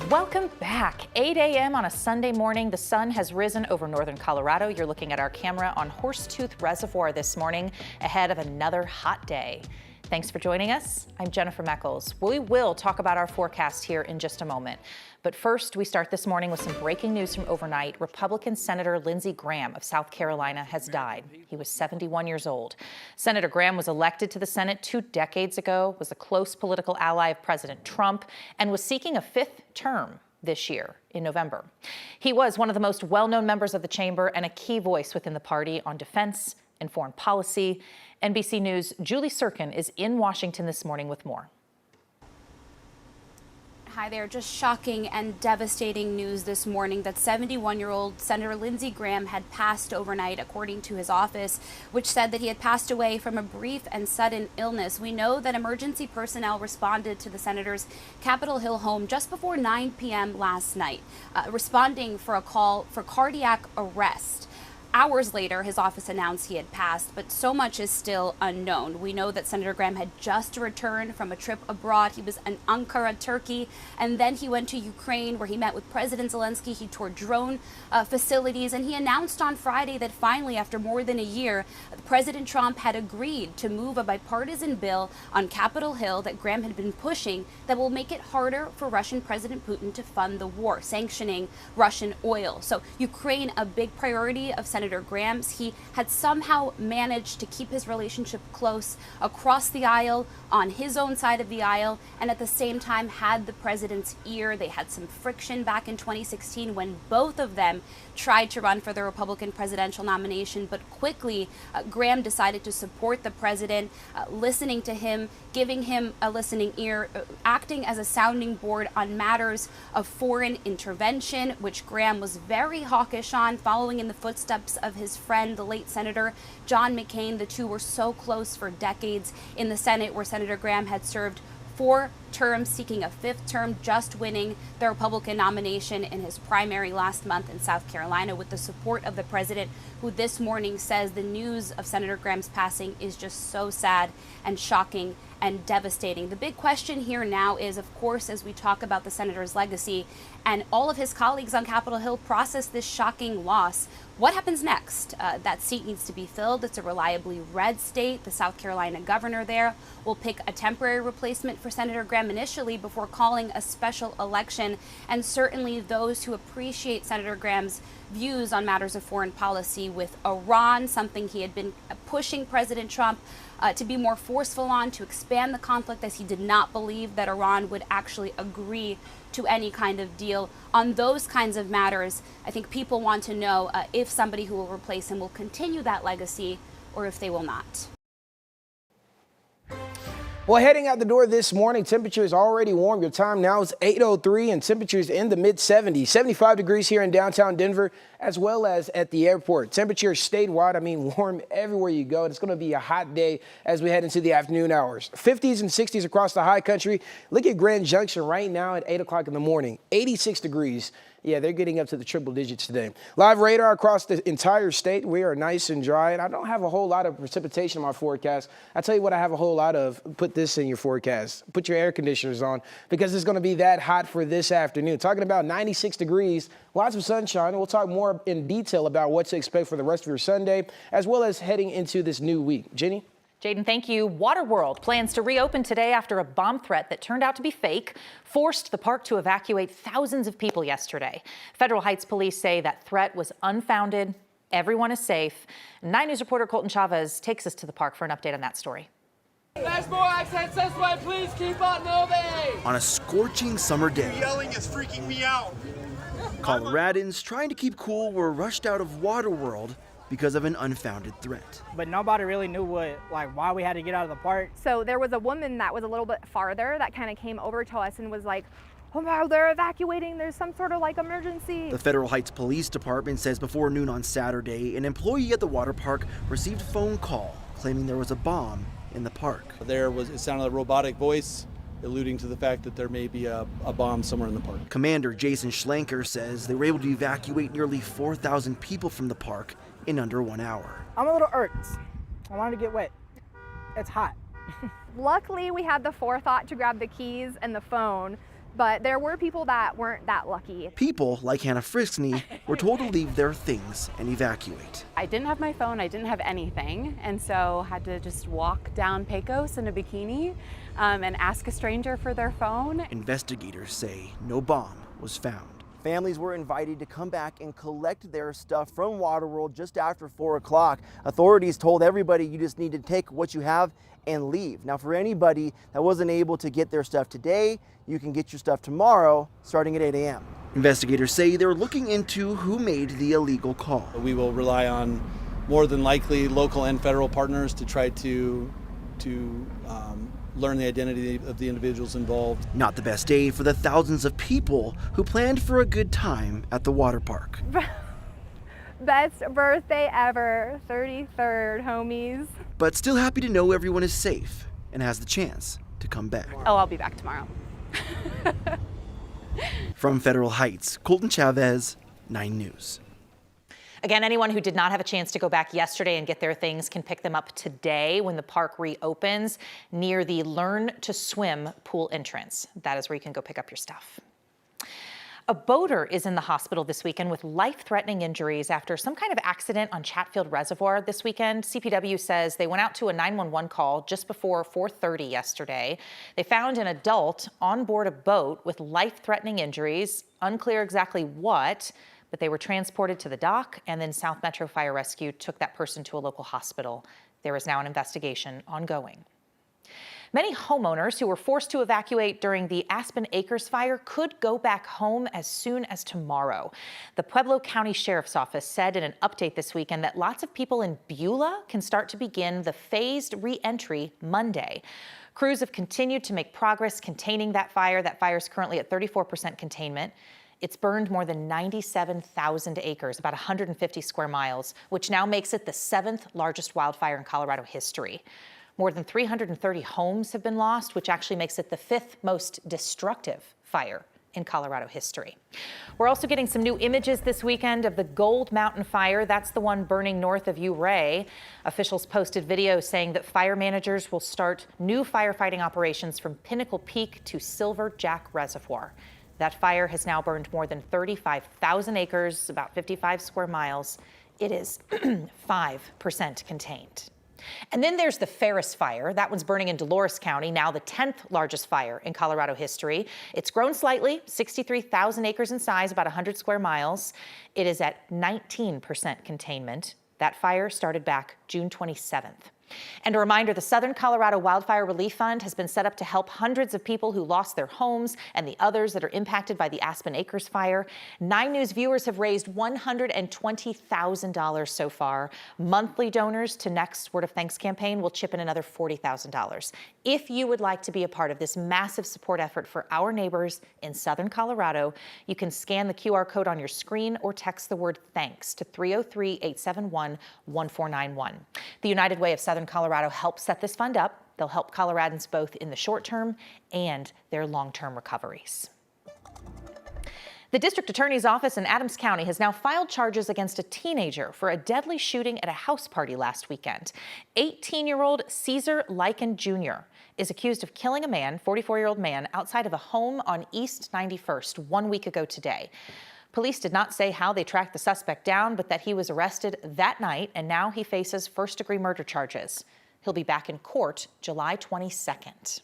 Welcome back. 8 a.m. on a Sunday morning. The sun has risen over northern Colorado. You're looking at our camera on Horsetooth Reservoir this morning ahead of another hot day. Thanks for joining us. I'm Jennifer Meckles. We will talk about our forecast here in just a moment. But first, we start this morning with some breaking news from overnight. Republican Senator Lindsey Graham of South Carolina has died. He was 71 years old. Senator Graham was elected to the Senate 2 decades ago, was a close political ally of President Trump, and was seeking a 5th term this year in November. He was one of the most well-known members of the chamber and a key voice within the party on defense and foreign policy. NBC News' Julie Sirkin is in Washington this morning with more. Hi there. Just shocking and devastating news this morning that 71-year-old Senator Lindsey Graham had passed overnight, according to his office, which said that he had passed away from a brief and sudden illness. We know that emergency personnel responded to the senator's Capitol Hill home just before 9 p.m. last night, responding for a call for cardiac arrest. Hours later, his office announced he had passed, but so much is still unknown. We know that Senator Graham had just returned from a trip abroad. He was in Ankara, Turkey, and then he went to Ukraine, where he met with President Zelensky. He toured drone facilities, and he announced on Friday that finally, after more than a year, President Trump had agreed to move a bipartisan bill on Capitol Hill that Graham had been pushing that will make it harder for Russian President Putin to fund the war, sanctioning Russian oil. So Ukraine, a big priority of Senator Graham's. He had somehow managed to keep his relationship close across the aisle, on his own side of the aisle, and at the same time had the president's ear. They had some friction back in 2016 when both of them tried to run for the Republican presidential nomination, but quickly Graham decided to support the president, listening to him, giving him a listening ear, acting as a sounding board on matters of foreign intervention, which Graham was very hawkish on, following in the footsteps of his friend, the late Senator John McCain. The two were so close for decades in the Senate, where Senator Graham had served 4 terms, seeking a 5th term, just winning the Republican nomination in his primary last month in South Carolina with the support of the president, who this morning says the news of Senator Graham's passing is just so sad and shocking and devastating. The big question here now is, of course, as we talk about the senator's legacy and all of his colleagues on Capitol Hill process this shocking loss, what happens next? That seat needs to be filled. It's a reliably red state. The South Carolina governor there will pick a temporary replacement for Senator Graham initially before calling a special election. And certainly those who appreciate Senator Graham's views on matters of foreign policy with Iran, something he had been pushing President Trump to be more forceful on, to expand the conflict, as he did not believe that Iran would actually agree to any kind of deal on those kinds of matters. I think people want to know if somebody who will replace him will continue that legacy or if they will not. Well, heading out the door this morning, temperature is already warm. Your time now is 8:03 and temperatures in the mid-70s. 75 degrees here in downtown Denver, as well as at the airport. Temperatures statewide, warm everywhere you go. It's going to be a hot day as we head into the afternoon hours. 50s and 60s across the high country. Look at Grand Junction right now at 8 o'clock in the morning. 86 degrees. Yeah, they're getting up to the triple digits today. Live radar across the entire state. We are nice and dry, and I don't have a whole lot of precipitation in my forecast. I tell you what I have a whole lot of. Put this in your forecast. Put your air conditioners on, because it's going to be that hot for this afternoon. Talking about 96 degrees, lots of sunshine. We'll talk more in detail about what to expect for the rest of your Sunday, as well as heading into this new week. Jenny? Jaden, thank you. Waterworld plans to reopen today after a bomb threat that turned out to be fake forced the park to evacuate thousands of people yesterday. Federal Heights police say that threat was unfounded. Everyone is safe. 9 News reporter Colton Chavez takes us to the park for an update on that story. There's more accents this way. Please keep on moving. On a scorching summer day, yelling is freaking me out. Coloradans trying to keep cool were rushed out of Waterworld because of an unfounded threat. But nobody really knew why we had to get out of the park. So there was a woman that was a little bit farther that kind of came over to us and was like, oh no, they're evacuating, there's some sort of emergency. The Federal Heights Police Department says before noon on Saturday, an employee at the water park received a phone call claiming there was a bomb in the park. It sounded like a robotic voice, alluding to the fact that there may be a bomb somewhere in the park. Commander Jason Schlenker says they were able to evacuate nearly 4,000 people from the park in under 1 hour. I'm a little irked. I wanted to get wet. It's hot. Luckily, we had the forethought to grab the keys and the phone But there were people that weren't that lucky. People like Hannah Friskney were told to leave their things and evacuate. I didn't have my phone, I didn't have anything, and so had to just walk down Pecos in a bikini and ask a stranger for their phone. Investigators say no bomb was found. Families were invited to come back and collect their stuff from Waterworld just after 4 o'clock. Authorities told everybody you just need to take what you have and leave. Now, for anybody that wasn't able to get their stuff today, you can get your stuff tomorrow starting at 8 a.m. Investigators say they're looking into who made the illegal call. We will rely on more than likely local and federal partners to try to learn the identity of the individuals involved. Not the best day for the thousands of people who planned for a good time at the water park. Best birthday ever, 33rd, homies. But still happy to know everyone is safe and has the chance to come back. Oh, I'll be back tomorrow. From Federal Heights, Colton Chavez, 9 News. Again, anyone who did not have a chance to go back yesterday and get their things can pick them up today when the park reopens near the Learn to Swim pool entrance. That is where you can go pick up your stuff. A boater is in the hospital this weekend with life-threatening injuries after some kind of accident on Chatfield Reservoir this weekend. CPW says they went out to a 911 call just before 4:30 yesterday. They found an adult on board a boat with life-threatening injuries. Unclear exactly what, but they were transported to the dock, and then South Metro Fire Rescue took that person to a local hospital. There is now an investigation ongoing. Many homeowners who were forced to evacuate during the Aspen Acres fire could go back home as soon as tomorrow. The Pueblo County Sheriff's Office said in an update this weekend that lots of people in Beulah can start to begin the phased re-entry Monday. Crews have continued to make progress containing that fire. That fire is currently at 34% containment. It's burned more than 97,000 acres, about 150 square miles, which now makes it the 7th largest wildfire in Colorado history. More than 330 homes have been lost, which actually makes it the 5th most destructive fire in Colorado history. We're also getting some new images this weekend of the Gold Mountain fire. That's the one burning north of Ouray. Officials posted videos saying that fire managers will start new firefighting operations from Pinnacle Peak to Silver Jack Reservoir. That fire has now burned more than 35,000 acres, about 55 square miles. It is 5% contained. And then there's the Ferris fire. That one's burning in Dolores County, now the 10th largest fire in Colorado history. It's grown slightly, 63,000 acres in size, about 100 square miles. It is at 19% containment. That fire started back June 27th. And a reminder, the Southern Colorado Wildfire Relief Fund has been set up to help hundreds of people who lost their homes and the others that are impacted by the Aspen Acres fire. 9 News viewers have raised $120,000 so far. Monthly donors to Next Word of Thanks campaign will chip in another $40,000. If you would like to be a part of this massive support effort for our neighbors in Southern Colorado, you can scan the QR code on your screen or text the word thanks to 303-871-1491. The United Way of Southern Colorado helps set this fund up. They'll help Coloradans both in the short term and their long-term recoveries. The district attorney's office in Adams County has now filed charges against a teenager for a deadly shooting at a house party last weekend. 18-year-old Caesar Lycan Jr. is accused of killing a man, 44-year-old man, outside of a home on East 91st 1 week ago today. Police did not say how they tracked the suspect down, but that he was arrested that night, and now he faces first-degree murder charges. He'll be back in court July 22nd.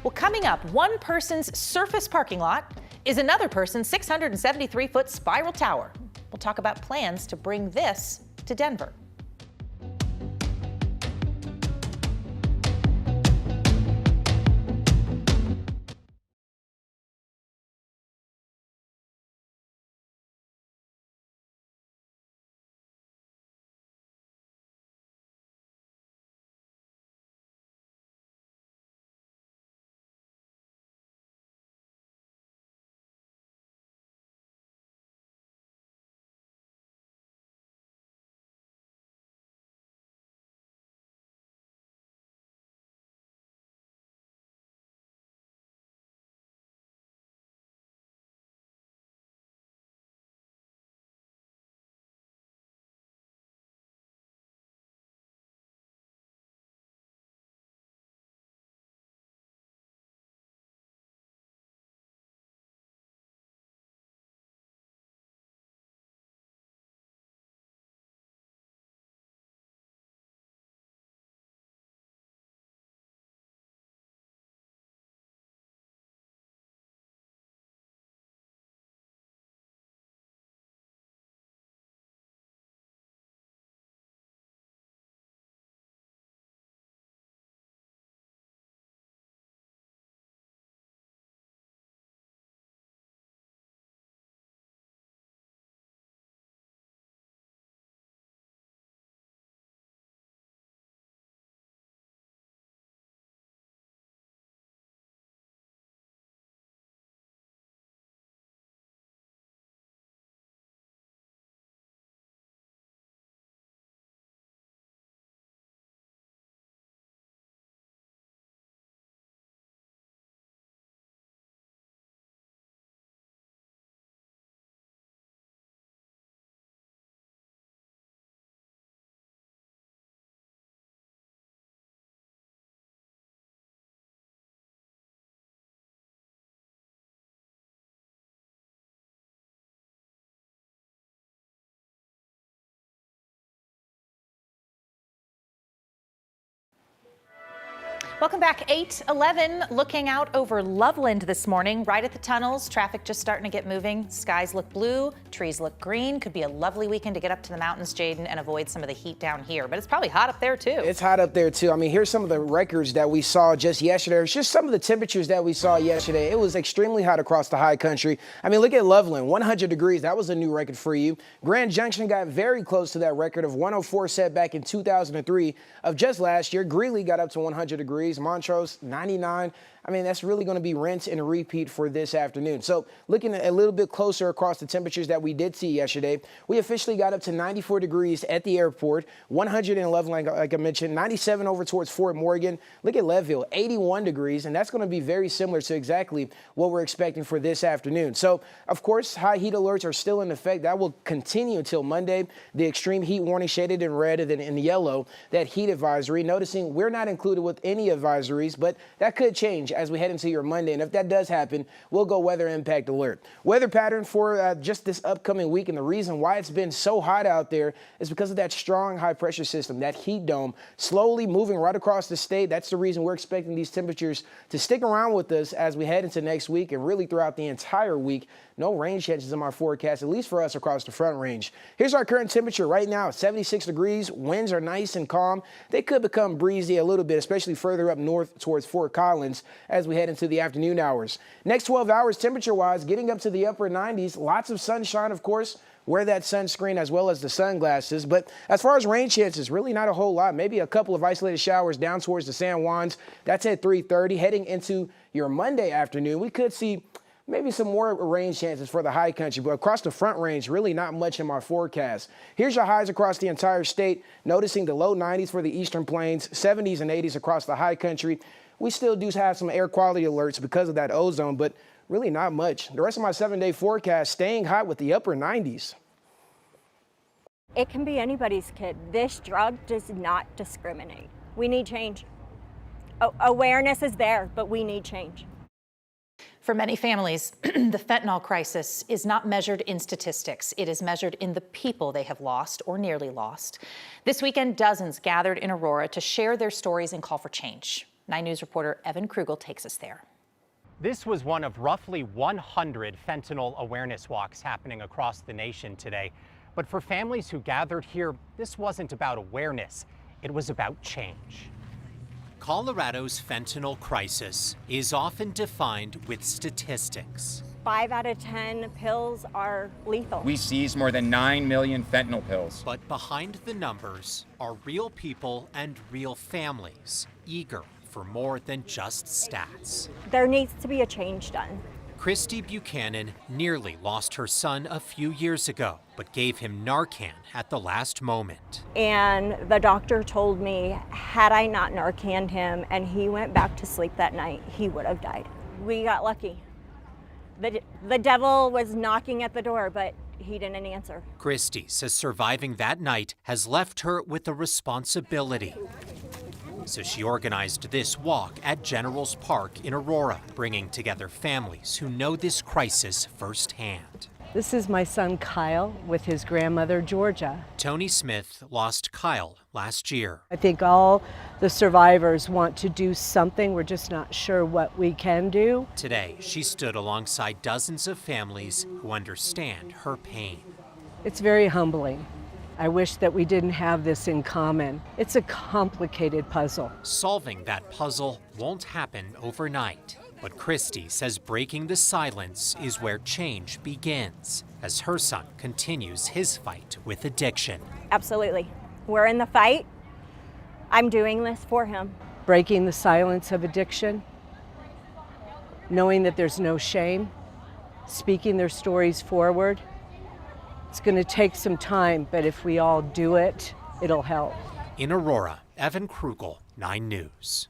Well, coming up, one person's surface parking lot is another person's 673-foot spiral tower. We'll talk about plans to bring this to Denver. Welcome back. 8:11, looking out over Loveland this morning, right at the tunnels. Traffic just starting to get moving. Skies look blue, trees look green. Could be a lovely weekend to get up to the mountains, Jaden, and avoid some of the heat down here. But it's probably hot up there, too. It's hot up there, too. I mean, here's some of the records that we saw just yesterday. It's just some of the temperatures that we saw yesterday. It was extremely hot across the high country. I mean, look at Loveland, 100 degrees. That was a new record for you. Grand Junction got very close to that record of 104 set back in 2003 of just last year. Greeley got up to 100 degrees. Montrose, 99. I mean, that's really going to be rinse and repeat for this afternoon. So looking a little bit closer across the temperatures that we did see yesterday, we officially got up to 94 degrees at the airport, 111, like I mentioned, 97 over towards Fort Morgan. Look at Leadville, 81 degrees, and that's going to be very similar to exactly what we're expecting for this afternoon. So, of course, high heat alerts are still in effect. That will continue until Monday. The extreme heat warning shaded in red and then in yellow, that heat advisory. Noticing we're not included with any advisories, but that could change as we head into your Monday. And if that does happen, we'll go weather impact alert. Weather pattern for just this upcoming week, and the reason why it's been so hot out there is because of that strong high pressure system, that heat dome slowly moving right across the state. That's the reason we're expecting these temperatures to stick around with us as we head into next week and really throughout the entire week. No rain chances in our forecast, at least for us across the Front Range. Here's our current temperature right now, 76 degrees. Winds are nice and calm. They could become breezy a little bit, especially further up north towards Fort Collins as we head into the afternoon hours. Next 12 hours, temperature-wise, getting up to the upper 90s. Lots of sunshine, of course. Wear that sunscreen as well as the sunglasses. But as far as rain chances, really not a whole lot. Maybe a couple of isolated showers down towards the San Juans. That's at 3:30. Heading into your Monday afternoon, we could see maybe some more rain chances for the high country, but across the Front Range, really not much in my forecast. Here's your highs across the entire state, noticing the low 90s for the eastern plains, 70s and 80s across the high country. We still do have some air quality alerts because of that ozone, but really not much. The rest of my 7-day forecast staying hot with the upper 90s. It can be anybody's kid. This drug does not discriminate. We need change. Awareness is there, but we need change. For many families, the fentanyl crisis is not measured in statistics. It is measured in the people they have lost or nearly lost. This weekend, dozens gathered in Aurora to share their stories and call for change. 9 News reporter Evan Krugel takes us there. This was one of roughly 100 fentanyl awareness walks happening across the nation today. But for families who gathered here, this wasn't about awareness. It was about change. Colorado's fentanyl crisis is often defined with statistics. 5 out of 10 pills are lethal. We seized more than 9 million fentanyl pills. But behind the numbers are real people and real families, eager for more than just stats. There needs to be a change done. Christy Buchanan nearly lost her son a few years ago, but gave him Narcan at the last moment. And the doctor told me, had I not Narcaned him and he went back to sleep that night, he would have died. We got lucky. The devil was knocking at the door, but he didn't answer. Christy says surviving that night has left her with a responsibility. So she organized this walk at General's Park in Aurora, bringing together families who know this crisis firsthand. This is my son Kyle with his grandmother Georgia. Tony Smith lost Kyle last year. I think all the survivors want to do something. We're just not sure what we can do. Today, she stood alongside dozens of families who understand her pain. It's very humbling. I wish that we didn't have this in common. It's a complicated puzzle. Solving that puzzle won't happen overnight. But Christy says breaking the silence is where change begins, as her son continues his fight with addiction. Absolutely. We're in the fight. I'm doing this for him. Breaking the silence of addiction, knowing that there's no shame, speaking their stories forward. It's going to take some time, but if we all do it, it'll help. In Aurora, Evan Krugel, 9 News.